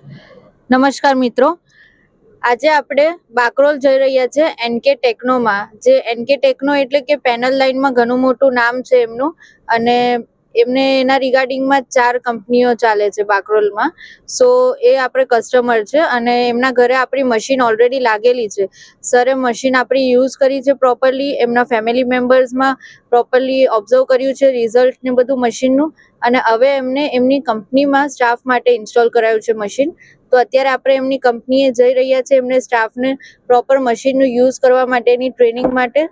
નમસ્કાર મિત્રો, આજે આપણે બાકરોલ જઈ રહ્યા છે એનકે ટેકનોમાં. જે એનકે ટેકનો એટલે કે પેનલ લાઇનમાં ઘણું મોટું નામ છે એમનું, અને એમને એના રિગાર્ડિંગમાં 4 કંપનીઓ ચાલે છે બાકરોલમાં. સો એ આપણે કસ્ટમર છે અને એમના ઘરે આપણી મશીન ઓલરેડી લાગેલી છે. સરે મશીન આપણી યુઝ કરી છે પ્રોપરલી, એમના ફેમિલી મેમ્બર્સમાં પ્રોપરલી ઓબ્ઝર્વ કર્યું છે રિઝલ્ટ ને બધું મશીનનું, અને હવે એમને એમની કંપનીમાં સ્ટાફ માટે ઇન્સ્ટોલ કરાયું છે મશીન. તો અત્યારે આપણે એમની કંપનીએ જઈ રહ્યા છે એમને સ્ટાફને પ્રોપર મશીનનું યુઝ કરવા માટેની ટ્રેનિંગ માટે.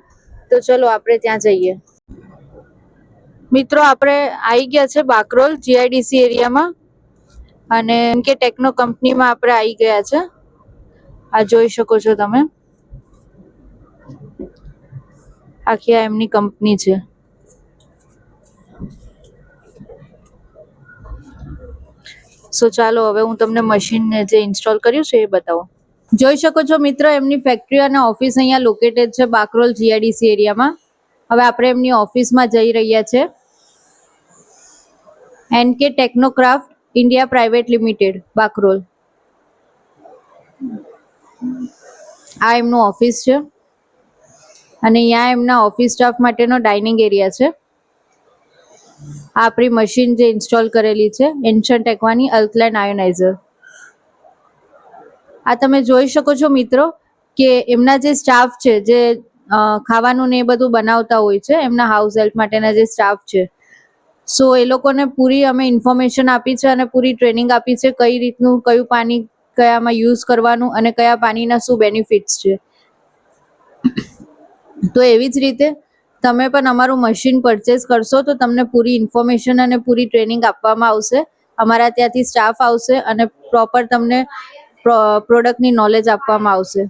તો ચલો આપણે ત્યાં જઈએ. મિત્રો, આપણે આવી ગયા છે બાકરોલ જીઆઈડીસી એરિયામાં, અને એનકે ટેકનો કંપનીમાં આપણે આવી ગયા છે. આ જોઈ શકો છો તમે, આખી આ એમની કંપની છે. સો ચાલો હવે હું તમને મશીનને જે ઇન્સ્ટોલ કર્યું છે એ બતાવું. જોઈ શકો છો મિત્રો, એમની ફેક્ટરી અને ઓફિસ અહીંયા લોકેટેડ છે બાકરોલ જીઆઈડીસી એરિયામાં. હવે આપણે એમની ઓફિસમાં જઈ રહ્યા છે. NK Technocraft India private limited, Bakrol. આ એમનું ઓફિસ છે, અને અહીંયા એમના ઓફિસ સ્ટાફ માટેનો ડાઇનિંગ એરિયા છે. આ આપણી મશીન જે ઇન્સ્ટોલ કરેલી છે એન્શન્ટ ટેકવાની અલ્કલાઇન આયોનાઇઝર. આ તમે જોઈ શકો છો મિત્રો કે એમના જે સ્ટાફ છે, જે ખાવાનું ને એ બધું બનાવતા હોય છે, એમના હાઉસ હેલ્પ માટેના જે સ્ટાફ છે, સો એ લોકોને પૂરી અમે ઇન્ફોર્મેશન આપી છે અને પૂરી ટ્રેનિંગ આપી છે કઈ રીતનું કયું પાણી કયામાં યુઝ કરવાનું અને કયા પાણીના શું બેનિફિટ્સ છે. તો એવી જ રીતે તમે પણ અમારું મશીન પરચેસ કરશો તો તમને પૂરી ઇન્ફોર્મેશન અને પૂરી ટ્રેનિંગ આપવામાં આવશે. અમારા ત્યાંથી સ્ટાફ આવશે અને પ્રોપર તમને પ્રોડક્ટની નોલેજ આપવામાં આવશે.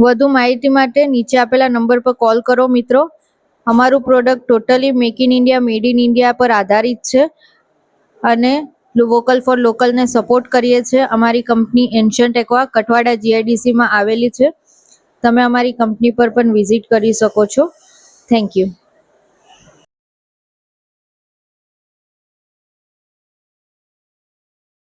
વધુ માહિતી માટે નીચે આપેલા નંબર પર કોલ કરો મિત્રો. અમારું product totally make in India, made in India પર આધારિત છે, અને વોકલ ફોર લોકલને સપોર્ટ કરીએ છીએ. અમારી કંપની એન્શન્ટ ટેકવા કઠવાડા જીઆઈડીસીમાં આવેલી છે. તમે અમારી કંપની પર પણ વિઝિટ કરી શકો છો. Thank you.